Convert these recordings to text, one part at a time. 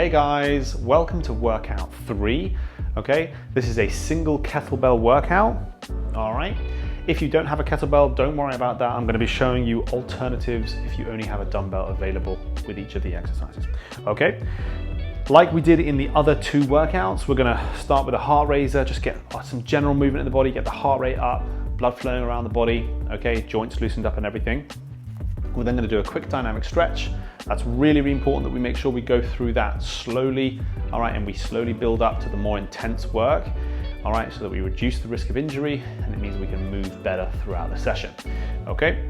Hey guys, welcome to workout 3. Okay, this is a single kettlebell workout. All right, if you don't have a kettlebell, don't worry about that. I'm going to be showing you alternatives if you only have a dumbbell available with each of the exercises. Okay, like we did in the other 2 workouts, we're going to start with a heart raiser, just get some general movement in the body, get the heart rate up, blood flowing around the body, okay, joints loosened up and everything. We're then going to do a quick dynamic stretch. That's really, really important that we make sure we go through that slowly, all right, and we slowly build up to the more intense work, all right, so that we reduce the risk of injury, and it means we can move better throughout the session, okay?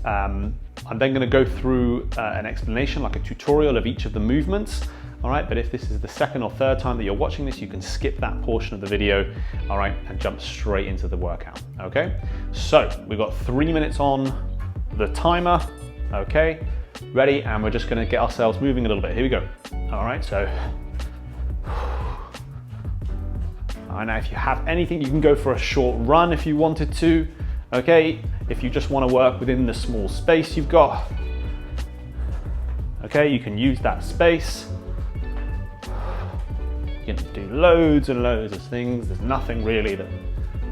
I'm then going to go through an explanation, like a tutorial of each of the movements, all right, but if this is the second or third time that you're watching this, you can skip that portion of the video, all right, and jump straight into the workout, okay? So we've got 3 minutes on the timer, okay, ready, and we're just going to get ourselves moving a little bit. Here we go. All right, so now if you have anything, you can go for a short run if you wanted to, okay, if you just want to work within the small space you've got, okay, you can use that space. You can do loads and loads of things. There's nothing really that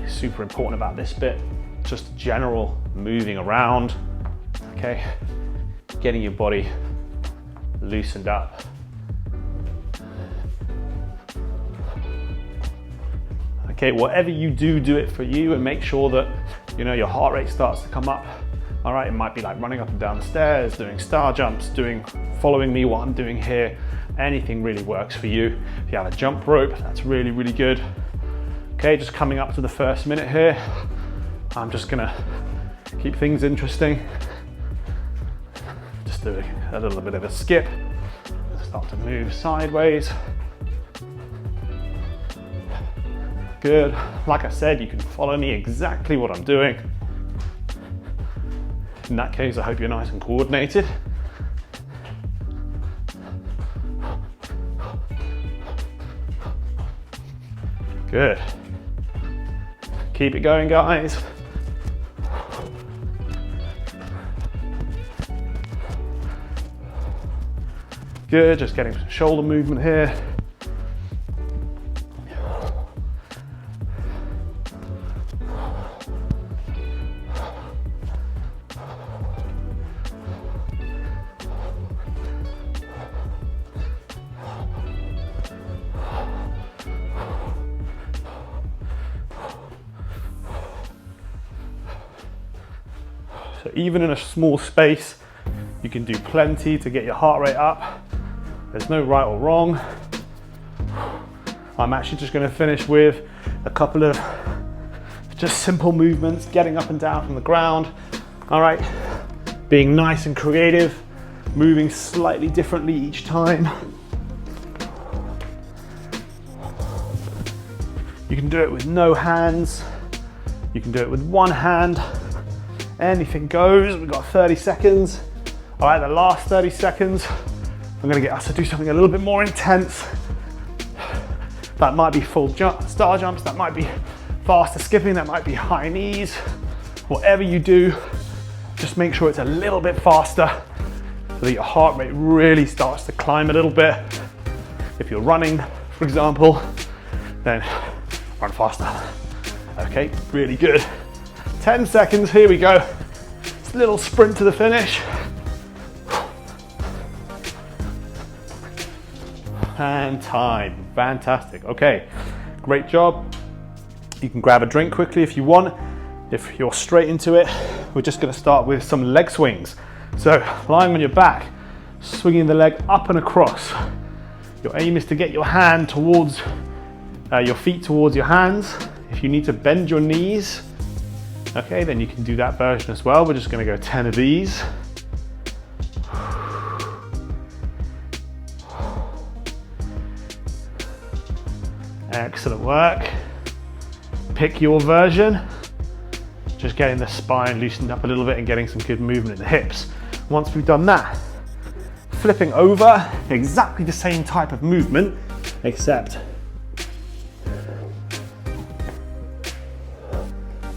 is super important about this bit, just general moving around, okay, getting your body loosened up. Okay, whatever you do, do it for you, and make sure that, you know, your heart rate starts to come up. All right, it might be like running up and down the stairs, doing star jumps, following me what I'm doing here. Anything really works for you. If you have a jump rope, that's really, really good. Okay, just coming up to the first minute here. I'm just gonna keep things interesting. Just do a little bit of a skip. Start to move sideways. Good. Like I said, you can follow me exactly what I'm doing. In that case, I hope you're nice and coordinated. Good. Keep it going, guys. Good, just getting some shoulder movement here. So even in a small space, you can do plenty to get your heart rate up. There's no right or wrong. I'm actually just going to finish with a couple of just simple movements, getting up and down from the ground. All right, being nice and creative, moving slightly differently each time. You can do it with no hands. You can do it with one hand. Anything goes. We've got 30 seconds. All right, the last 30 seconds, I'm gonna get us to do something a little bit more intense. That might be full star jumps, that might be faster skipping, that might be high knees. Whatever you do, just make sure it's a little bit faster so that your heart rate really starts to climb a little bit. If you're running, for example, then run faster. Okay, really good. 10 seconds, here we go. It's a little sprint to the finish. And time, fantastic. Okay, great job. You can grab a drink quickly if you want. If you're straight into it, we're just gonna start with some leg swings. So lying on your back, swinging the leg up and across. Your aim is to get your hand towards, your feet towards your hands. If you need to bend your knees, okay, then you can do that version as well. We're just gonna go 10 of these. Excellent work. Pick your version. Just getting the spine loosened up a little bit and getting some good movement in the hips. Once we've done that, flipping over, exactly the same type of movement, except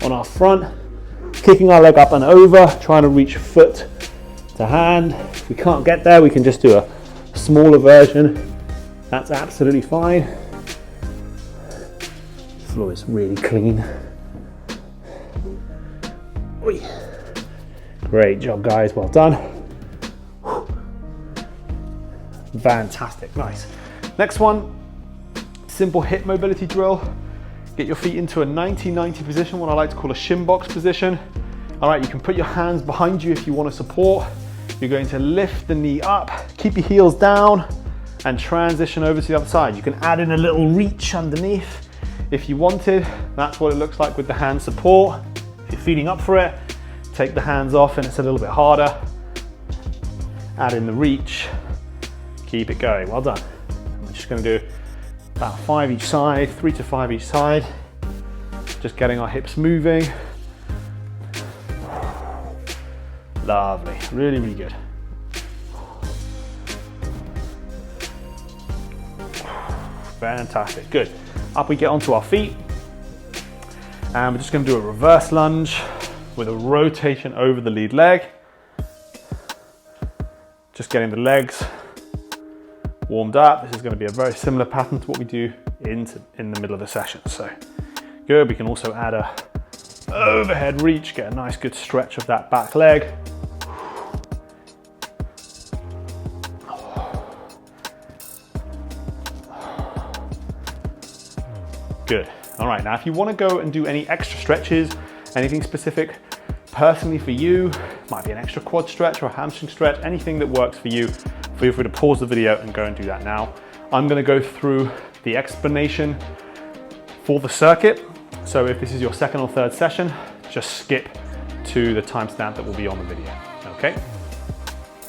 on our front, kicking our leg up and over, trying to reach foot to hand. If we can't get there, we can just do a smaller version, that's absolutely fine. The floor is really clean. Oi. Great job, guys, well done. Fantastic, nice. Next one, simple hip mobility drill. Get your feet into a 90-90 position, what I like to call a shim box position. All right, you can put your hands behind you if you want to support. You're going to lift the knee up, keep your heels down, and transition over to the other side. You can add in a little reach underneath if you wanted. That's what it looks like with the hand support. If you're feeling up for it, take the hands off and it's a little bit harder. Add in the reach, keep it going, well done. I'm just gonna do about 5 each side, 3 to 5 each side. Just getting our hips moving. Lovely, really, really good. Fantastic, good. Up we get onto our feet. And we're just gonna do a reverse lunge with a rotation over the lead leg. Just getting the legs warmed up. This is gonna be a very similar pattern to what we do in the middle of the session. So good, we can also add a overhead reach, get a nice good stretch of that back leg. Good. All right, now if you want to go and do any extra stretches, anything specific personally for you, might be an extra quad stretch or a hamstring stretch, anything that works for you, feel free to pause the video and go and do that now. I'm going to go through the explanation for the circuit. So if this is your second or third session, just skip to the timestamp that will be on the video, okay?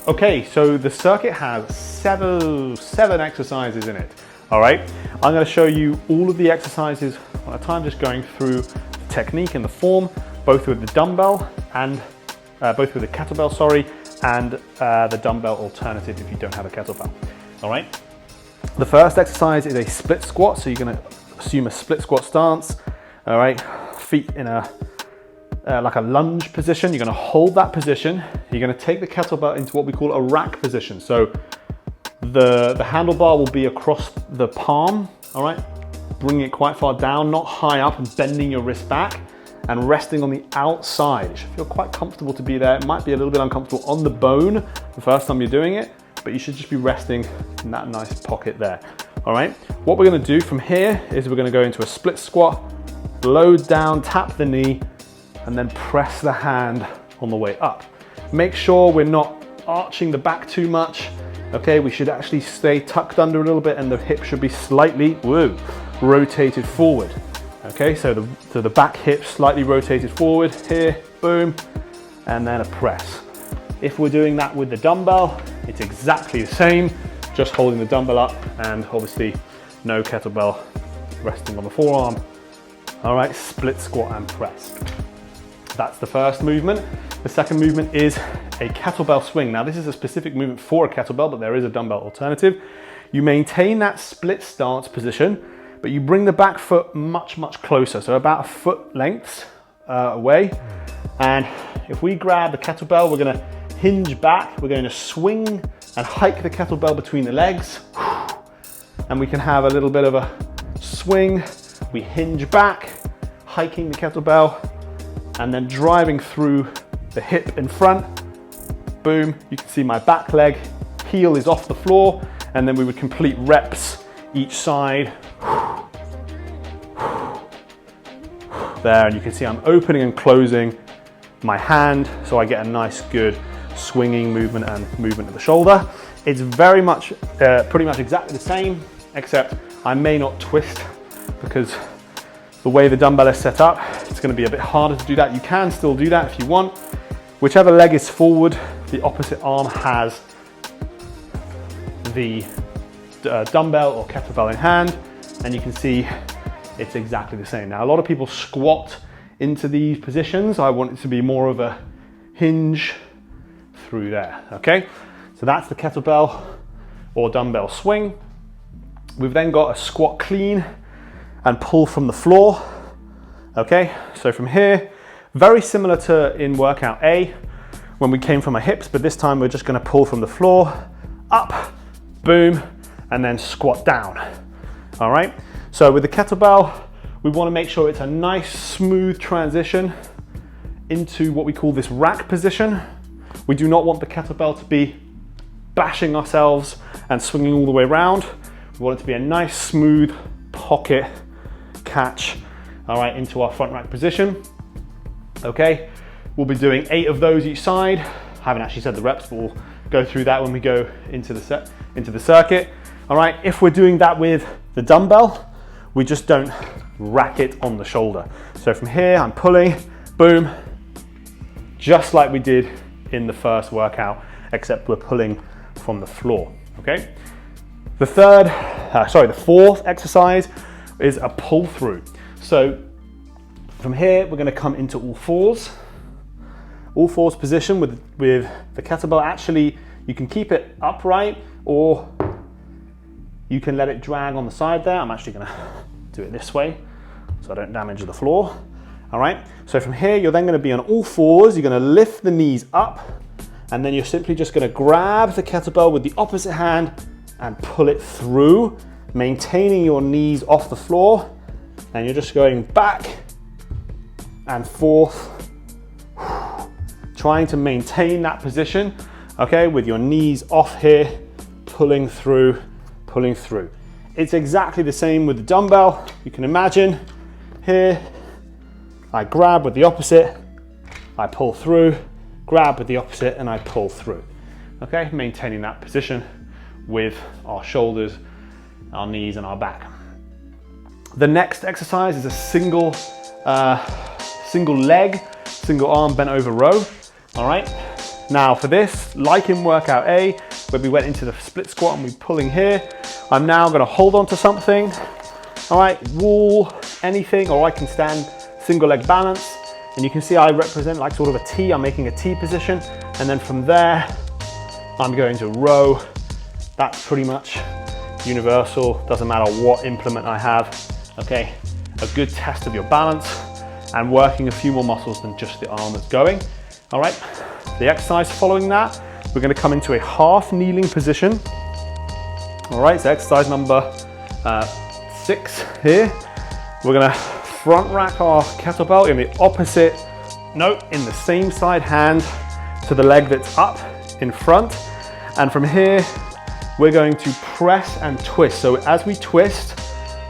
Okay, so the circuit has seven exercises in it. All right, I'm going to show you all of the exercises one at a time, just going through the technique and the form, both with the dumbbell and both with the kettlebell, sorry, and the dumbbell alternative if you don't have a kettlebell. All right, the first exercise is a split squat, so you're going to assume a split squat stance. All right, feet in a like a lunge position. You're going to hold that position. You're going to take the kettlebell into what we call a rack position. So the handlebar will be across the palm, all right? Bringing it quite far down, not high up, and bending your wrist back and resting on the outside. It should feel quite comfortable to be there. It might be a little bit uncomfortable on the bone the first time you're doing it, but you should just be resting in that nice pocket there, all right? What we're gonna do from here is we're gonna go into a split squat, load down, tap the knee, and then press the hand on the way up. Make sure we're not arching the back too much. Okay, we should actually stay tucked under a little bit and the hip should be slightly, rotated forward. Okay, so the back hip slightly rotated forward here, boom, and then a press. If we're doing that with the dumbbell, it's exactly the same, just holding the dumbbell up and obviously no kettlebell resting on the forearm. All right, split squat and press. That's the first movement. The second movement is a kettlebell swing. Now this is a specific movement for a kettlebell, but there is a dumbbell alternative. You maintain that split stance position, but you bring the back foot much, much closer. So about a foot length away. And if we grab the kettlebell, we're gonna hinge back. We're going to swing and hike the kettlebell between the legs. And we can have a little bit of a swing. We hinge back, hiking the kettlebell, and then driving through the hip in front. Boom, you can see my back leg, heel is off the floor, and then we would complete reps each side. There, and you can see I'm opening and closing my hand, so I get a nice good swinging movement and movement of the shoulder. It's very much, pretty much exactly the same, except I may not twist because the way the dumbbell is set up, it's going to be a bit harder to do that. You can still do that if you want. Whichever leg is forward, the opposite arm has the dumbbell or kettlebell in hand, and you can see it's exactly the same. Now, a lot of people squat into these positions. I want it to be more of a hinge through there, okay? So that's the kettlebell or dumbbell swing. We've then got a squat clean and pull from the floor, okay? So from here, very similar to in workout A, when we came from our hips, but this time we're just gonna pull from the floor, up, boom, and then squat down. All right, so with the kettlebell, we want to make sure it's a nice smooth transition into what we call this rack position. We do not want the kettlebell to be bashing ourselves and swinging all the way around. We want it to be a nice smooth pocket catch, all right, into our front rack position. Okay, we'll be doing 8 of those each side. I haven't actually said the reps, but we'll go through that when we go into the circuit. All right, if we're doing that with the dumbbell, we just don't rack it on the shoulder. So from here, I'm pulling, boom, just like we did in the first workout, except we're pulling from the floor, okay? The fourth exercise is a pull through. So from here, we're gonna come into all fours position with the kettlebell. Actually, you can keep it upright or you can let it drag on the side there. I'm actually gonna do it this way so I don't damage the floor. All right, so from here, you're then gonna be on all fours. You're gonna lift the knees up, and then you're simply just gonna grab the kettlebell with the opposite hand and pull it through, maintaining your knees off the floor. And you're just going back and forth, trying to maintain that position, okay, with your knees off here, pulling through. It's exactly the same with the dumbbell. You can imagine here, I grab with the opposite, I pull through, grab with the opposite, and I pull through. Okay, maintaining that position with our shoulders, our knees, and our back. The next exercise is a single leg, single arm bent over row. All right, now for this, like in workout A, where we went into the split squat and we're pulling here, I'm now gonna hold on to something. All right, wall, anything, or I can stand single leg balance. And you can see I represent like sort of a T. I'm making a T position. And then from there, I'm going to row. That's pretty much universal. Doesn't matter what implement I have. Okay, a good test of your balance and working a few more muscles than just the arm that's going. All right, the exercise following that, we're gonna come into a half kneeling position. All right, so exercise number 6 here. We're gonna front rack our kettlebell in the opposite, in the same side hand to the leg that's up in front. And from here, we're going to press and twist. So as we twist,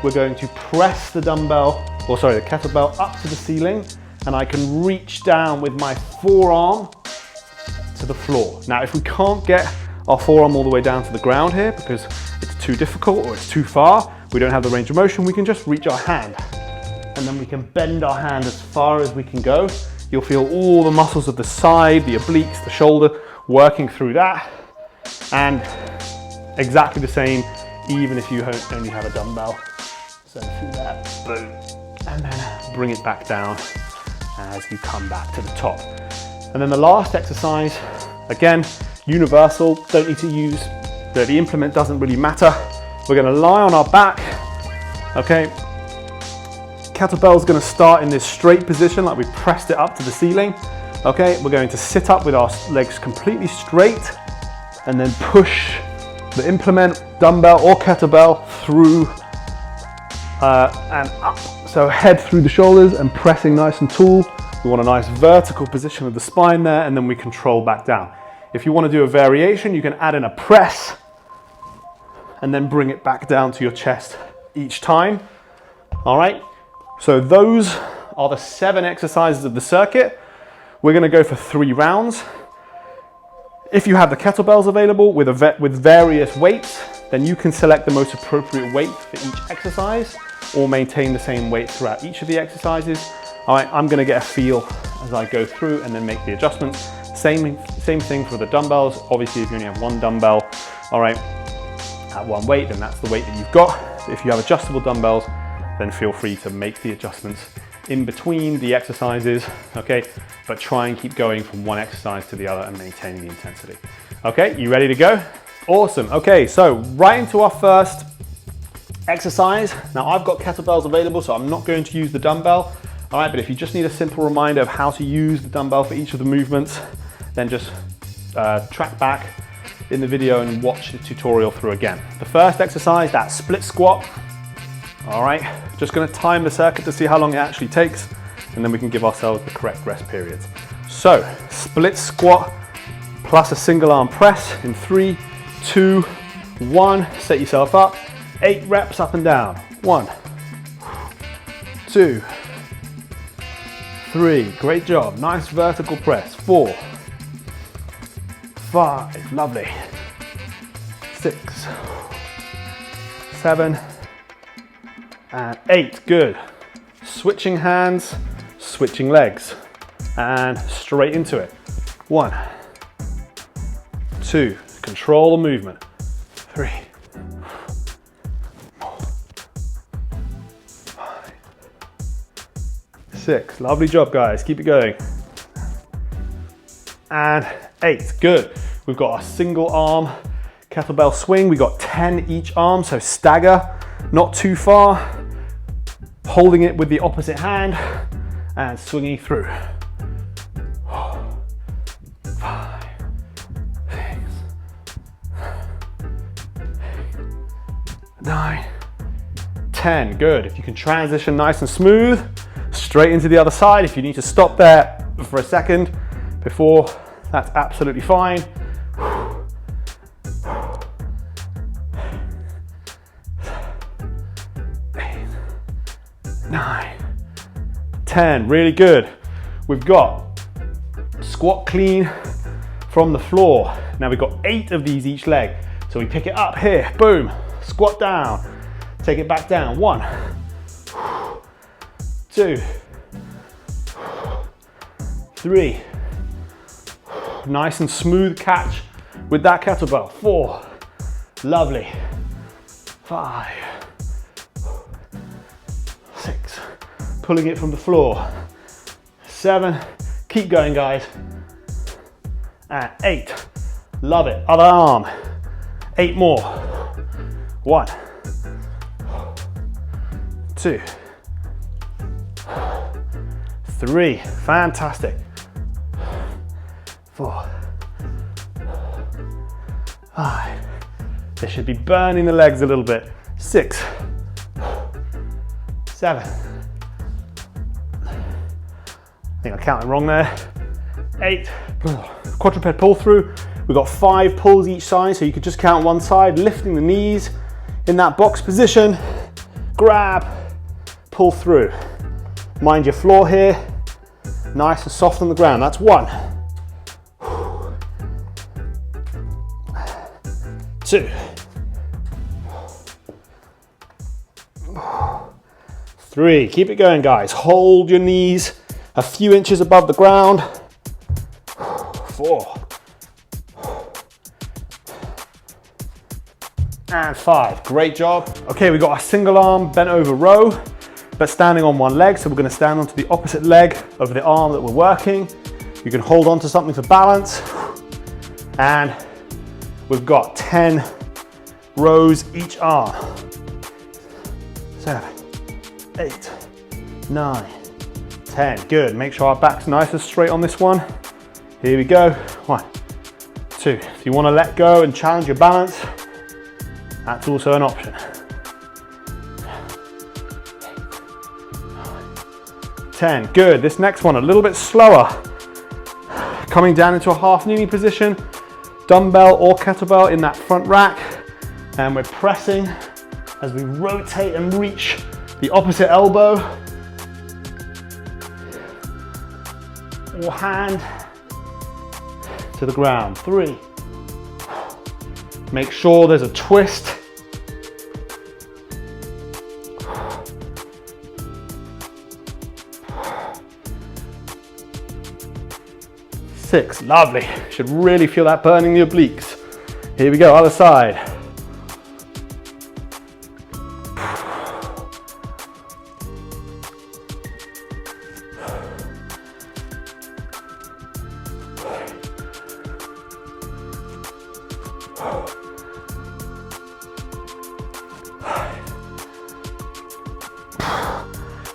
we're going to press the kettlebell up to the ceiling, and I can reach down with my forearm to the floor. Now, if we can't get our forearm all the way down to the ground here because it's too difficult or it's too far, we don't have the range of motion, we can just reach our hand. And then we can bend our hand as far as we can go. You'll feel all the muscles of the side, the obliques, the shoulder, working through that. And exactly the same, even if you only have a dumbbell. So through that, boom. And then bring it back down as you come back to the top. And then the last exercise, again, universal, don't need to use, the implement doesn't really matter. We're gonna lie on our back, okay? Kettlebell's gonna start in this straight position, like we pressed it up to the ceiling. Okay, we're going to sit up with our legs completely straight and then push the implement, dumbbell or kettlebell through and up. So head through the shoulders and pressing nice and tall. We want a nice vertical position of the spine there, and then we control back down. If you want to do a variation, you can add in a press and then bring it back down to your chest each time. All right, so those are the 7 exercises of the circuit. We're going to go for 3 rounds. If you have the kettlebells available with various weights, then you can select the most appropriate weight for each exercise or maintain the same weight throughout each of the exercises. All right, I'm going to get a feel as I go through and then make the adjustments. Same thing for the dumbbells. Obviously, if you only have 1 dumbbell, all right, at 1 weight, then that's the weight that you've got. If you have adjustable dumbbells, then feel free to make the adjustments in between the exercises, okay? But try and keep going from one exercise to the other and maintaining the intensity. Okay, you ready to go? Awesome. Okay, so right into our first exercise. Now I've got kettlebells available, so I'm not going to use the dumbbell. All right, but if you just need a simple reminder of how to use the dumbbell for each of the movements, then just track back in the video and watch the tutorial through again. The first exercise, that split squat. All right, just gonna time the circuit to see how long it actually takes, and then we can give ourselves the correct rest periods. So, split squat plus a single arm press in 3, 2, 1. Set yourself up. 8 reps up and down. 1, 2, 3. Great job. Nice vertical press. 4, 5. Lovely. 6, 7, and 8. Good. Switching hands, switching legs, and straight into it. 1, 2. Control the movement. 3, 4, 5, 6. Lovely job, guys. Keep it going. And 8. Good. We've got our single arm kettlebell swing. We got 10 each arm, so stagger, not too far. Holding it with the opposite hand and swinging through. 5, 6, 9, 10. Good. If you can transition nice and smooth, straight into the other side. If you need to stop there for a second before, that's absolutely fine. 8, 9, 10. Really good. We've got squat clean from the floor. Now we've got 8 of these each leg. So we pick it up here, boom, squat down, take it back down. 1, 2, 3. Nice and smooth catch with that kettlebell. 4, lovely. 5, 6, pulling it from the floor. 7, keep going, guys. And 8, love it. Other arm. 8 more. 1, 2, 3. Fantastic. 4, 5. They should be burning the legs a little bit. 6, 7. I think I counted wrong there. 8. Quadruped pull through. We've got 5 pulls each side, so you could just count one side, lifting the knees in that box position. Grab, pull through. Mind your floor here. Nice and soft on the ground. That's 1. 2, 3. Keep it going, guys. Hold your knees a few inches above the ground. 4 and 5. Great job. Okay, we've got our single arm bent over row, but standing on one leg. So we're going to stand onto the opposite leg of the arm that we're working. You can hold on to something for balance. And we've got 10 rows each arm. 7, 8, 9, 10. Good. Make sure our back's nice and straight on this one. Here we go. 1, 2. If you want to let go and challenge your balance, that's also an option. 10. Good. This next one a little bit slower. Coming down into a half kneeling position. Dumbbell or kettlebell in that front rack, and we're pressing as we rotate and reach the opposite elbow or hand to the ground. 3. Make sure there's a twist. 6, lovely. Should really feel that burning the obliques. Here we go, other side.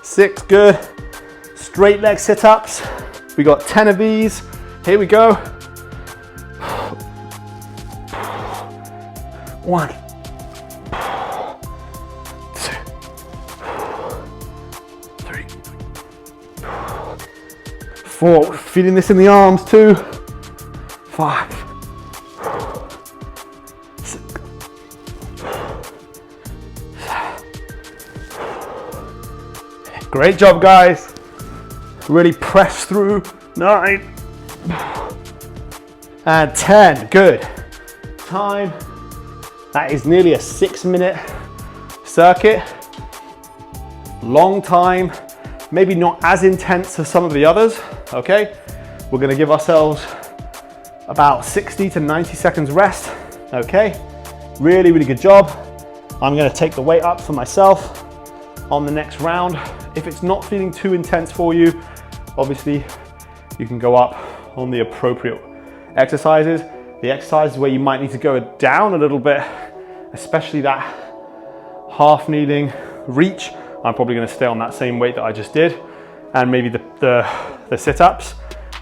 Six, good. Straight leg sit-ups. We got 10 of these. Here we go. 1, 2, 3, 4. Feeling this in the arms too. 5, 6, 7. Great job, guys. Really press through. 9 and 10. Good. Time. That is nearly a 6-minute circuit. Long time. Maybe not as intense as some of the others. Okay. We're going to give ourselves about 60 to 90 seconds rest. Okay. Really, really good job. I'm going to take the weight up for myself on the next round. If it's not feeling too intense for you, obviously you can go up on the appropriate exercises. The exercises where you might need to go down a little bit, especially that half kneeling reach, I'm probably going to stay on that same weight that I just did, and maybe the sit-ups,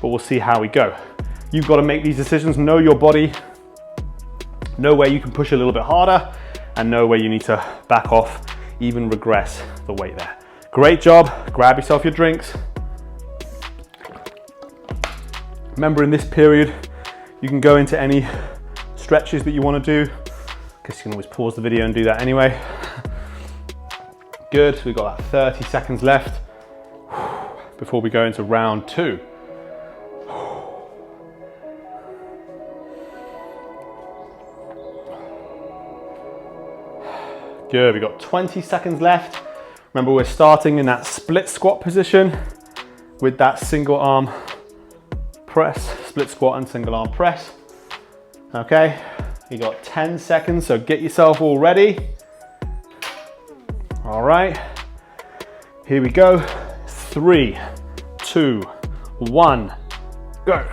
but we'll see how we go. You've got to make these decisions, know your body, know where you can push a little bit harder, and know where you need to back off, even regress the weight there. Great job. Grab yourself your drinks. Remember, in this period, you can go into any stretches that you want to do, because you can always pause the video and do that anyway. Good. So we've got about 30 seconds left before we go into round 2. Good. We've got 20 seconds left. Remember, we're starting in that split squat position with that single arm press, split squat and single arm press. Okay, you got 10 seconds, so get yourself all ready. All right, here we go. 3, 2, 1, go.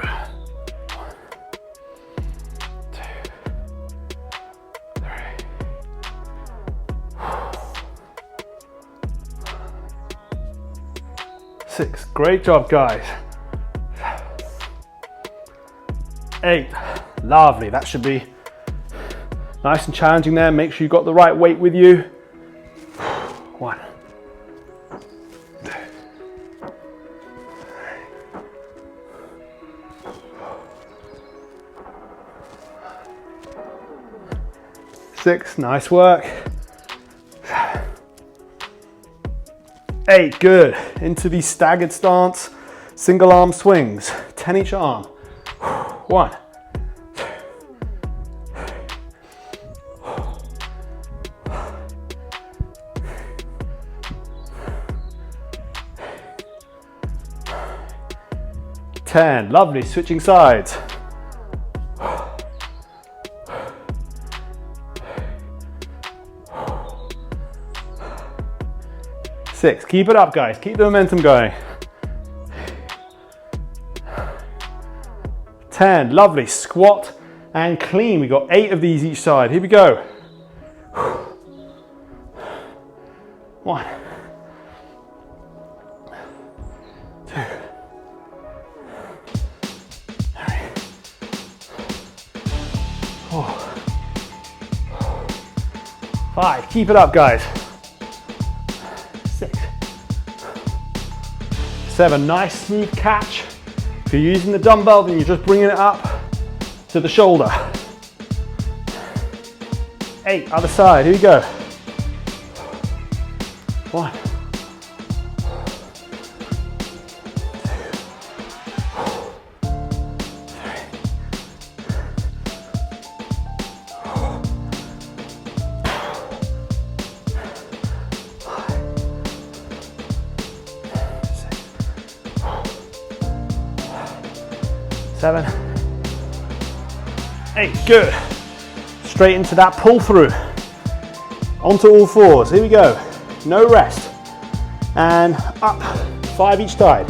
6, great job, guys. 8, lovely. That should be nice and challenging there. Make sure you got the right weight with you. 1, 2, 6, nice work. 8, good. Into the staggered stance, single arm swings, 10 each arm. 1, 2, 10, lovely. Switching sides. 6, keep it up, guys. Keep the momentum going. 10, lovely. Squat and clean. We got 8 of these each side. Here we go. 1, 2, 3, 4, 5. Keep it up, guys. 6, 7, nice smooth catch. If you're using the dumbbell, then you're just bringing it up to the shoulder. 8, other side, here we go. 1, 2, 7, 8, good. Straight into that pull through. Onto all fours, here we go. No rest. And up, 5 each side.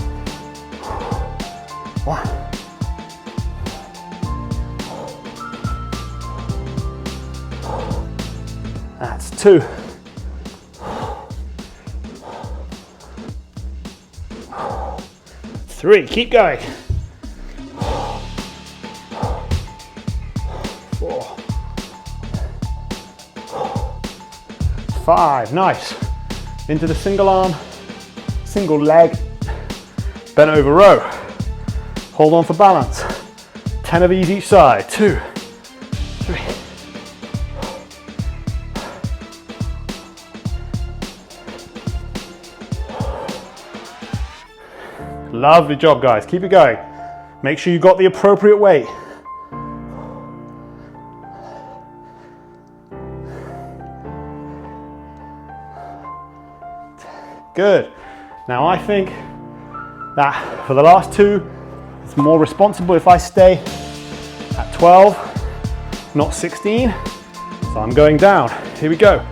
1, 2, 3, keep going. 4, 5, nice. Into the single arm, single leg, bent over row. Hold on for balance. 10 of these each side. 2, 3. Lovely job, guys. Keep it going. Make sure you got the appropriate weight. Good. Now I think that for the last 2, it's more responsible if I stay at 12, not 16. So I'm going down. Here we go.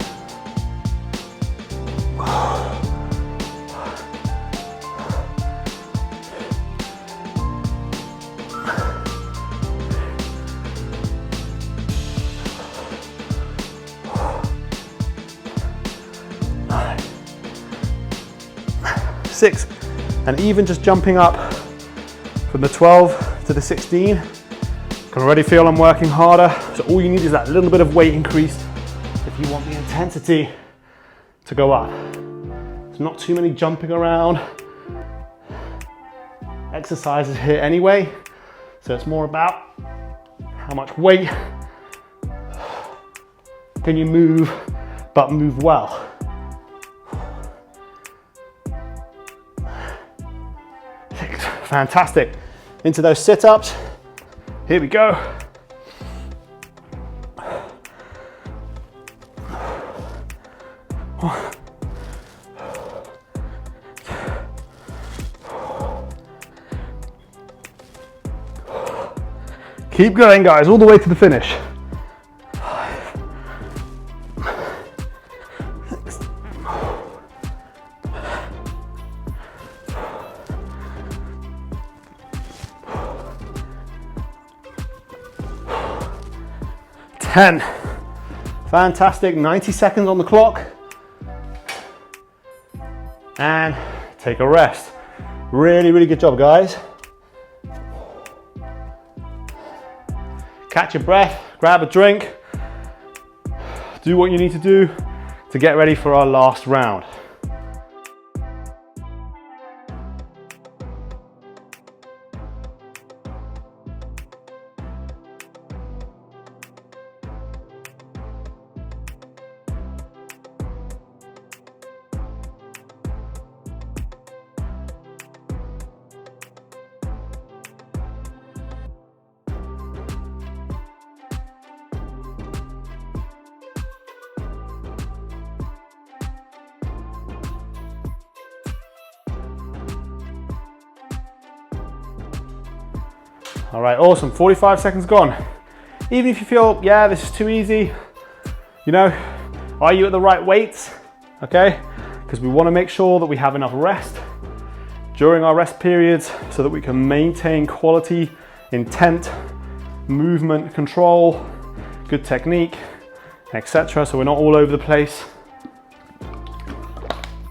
Six, and even just jumping up from the 12 to the 16, I can already feel I'm working harder. So all you need is that little bit of weight increase if you want the intensity to go up. There's not too many jumping around exercises here anyway, so it's more about how much weight can you move, but move well. Fantastic. Into those sit-ups. Here we go. Keep going, guys, all the way to the finish. 10. Fantastic, 90 seconds on the clock. And take a rest. Really, really good job, guys. Catch your breath, grab a drink. Do what you need to do to get ready for our last round. All right, awesome, 45 seconds gone. Even if you feel, yeah, this is too easy, you know, are you at the right weights? Okay, because we want to make sure that we have enough rest during our rest periods so that we can maintain quality, intent, movement control, good technique, etc. So we're not all over the place.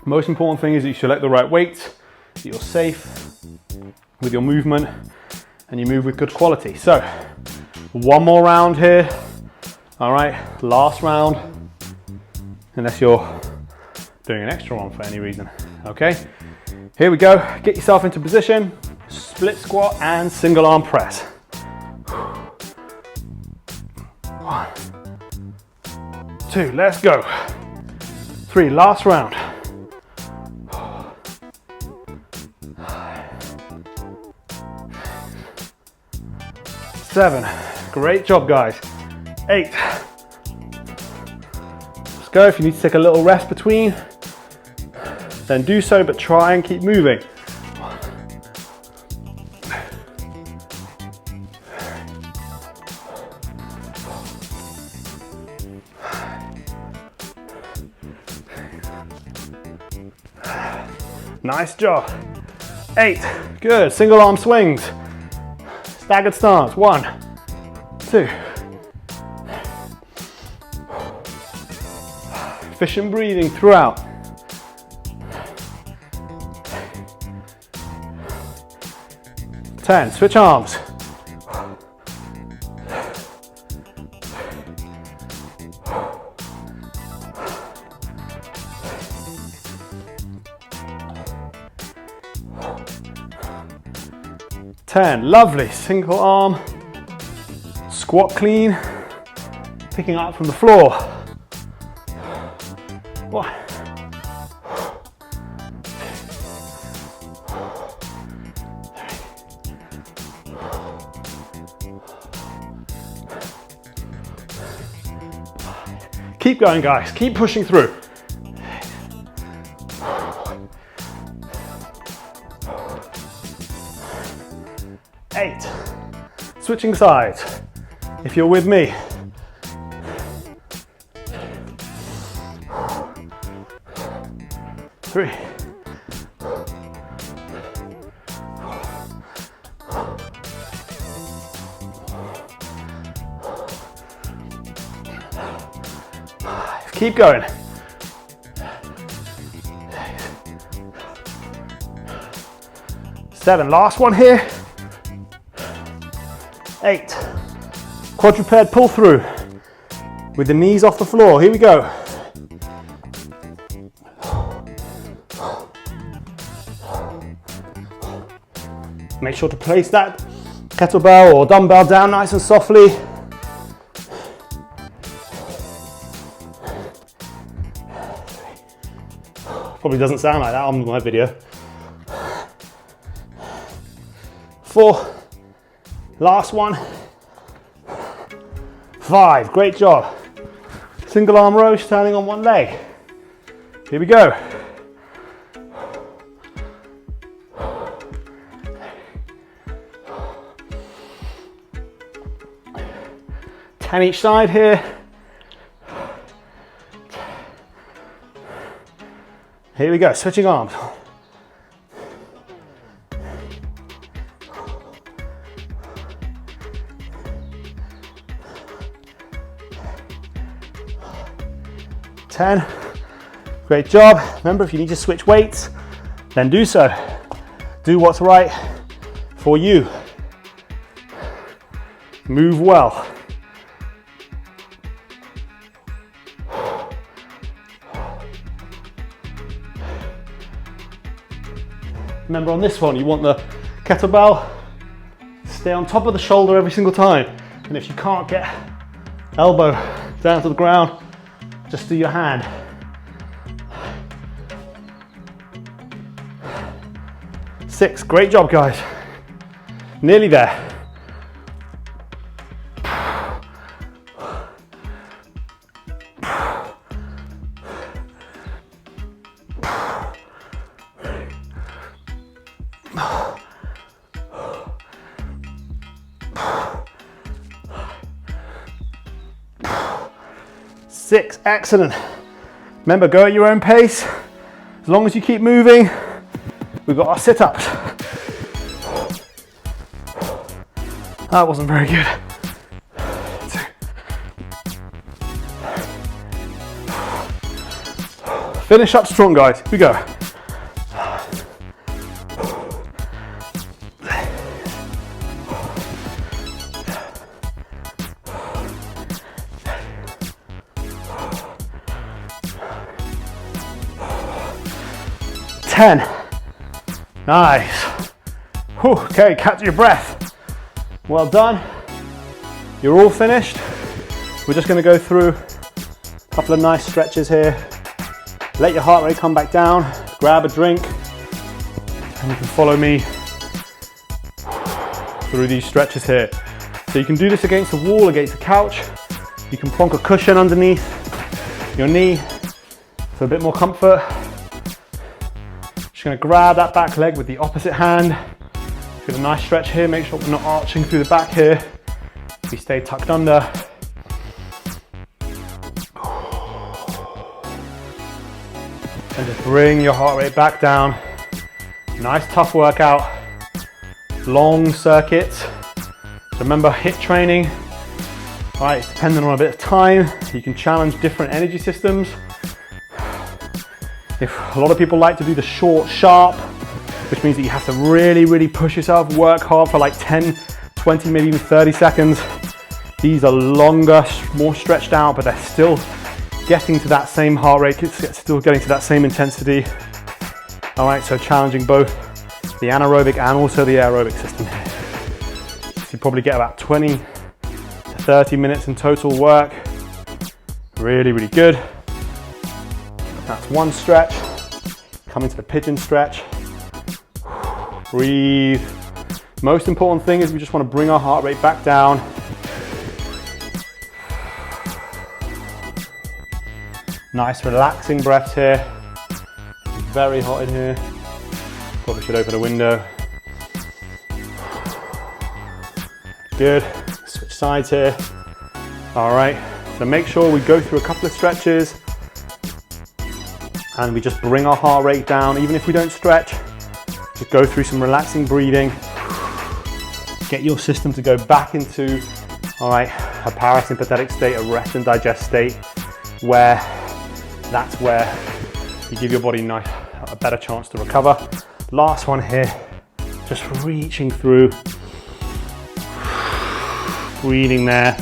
Most important thing is that you select the right weights, that you're safe with your movement, and you move with good quality. So, one more round here. All right, last round, unless you're doing an extra one for any reason. Okay, here we go. Get yourself into position, split squat and single arm press. 1, 2, let's go. 3, last round. 7, great job, guys. 8, let's go. If you need to take a little rest between, then do so, but try and keep moving. 1, nice job. 8, good, single arm swings. Staggered stance, 1, 2. Efficient breathing throughout. 10, switch arms. 11, 10, lovely, single arm, squat clean, picking up from the floor. 1, 2, keep going guys, keep pushing through. 8, switching sides, if you're with me. 3, 5, keep going. 7, last one here. 8, quadruped pull through with the knees off the floor. Here we go. Make sure to place that kettlebell or dumbbell down nice and softly. Probably doesn't sound like that on my video. 4, last one. 5, great job. Single arm row, standing on one leg. Here we go. 10 each side here. Here we go, switching arms. 10, great job. Remember, if you need to switch weights, then do so. Do what's right for you. Move well. Remember, on this one, you want the kettlebell to stay on top of the shoulder every single time. And if you can't get elbow down to the ground, just do your hand. 6, great job guys. Nearly there. 6, excellent. Remember, go at your own pace. As long as you keep moving, we've got our sit-ups. That wasn't very good. 2. Finish up strong, guys. Here we go. 10. Nice. Whew, okay, catch your breath. Well done. You're all finished. We're just going to go through a couple of nice stretches here. Let your heart rate come back down. Grab a drink, and you can follow me through these stretches here. So you can do this against the wall, against the couch. You can plonk a cushion underneath your knee for a bit more comfort. Just going to grab that back leg with the opposite hand. Get a nice stretch here. Make sure we're not arching through the back here. We stay tucked under. And just bring your heart rate back down. Nice tough workout. Long circuits. So remember, HIIT training. All right, it's dependent on a bit of time. You can challenge different energy systems. If a lot of people like to do the short, sharp, which means that you have to really, really push yourself, work hard for like 10, 20, maybe even 30 seconds. These are longer, more stretched out, but they're still getting to that same heart rate, it's still getting to that same intensity. All right, so challenging both the anaerobic and also the aerobic system here. So you probably get about 20 to 30 minutes in total work. Really, really good. That's one stretch. Coming to the pigeon stretch. Breathe. Most important thing is we just want to bring our heart rate back down. Nice relaxing breaths here. It's very hot in here. Probably should open a window. Good. Switch sides here. All right. So make sure we go through a couple of stretches and we just bring our heart rate down. Even if we don't stretch, just go through some relaxing breathing. Get your system to go back into, all right, a parasympathetic state, a rest and digest state, where that's where you give your body a better chance to recover. Last one here, just reaching through, breathing there.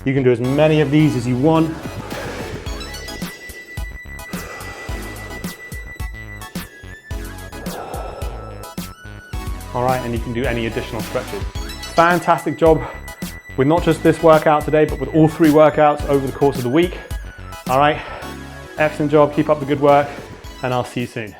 You can do as many of these as you want. All right, and you can do any additional stretches. Fantastic job with not just this workout today, but with all 3 workouts over the course of the week. All right, excellent job, keep up the good work, and I'll see you soon.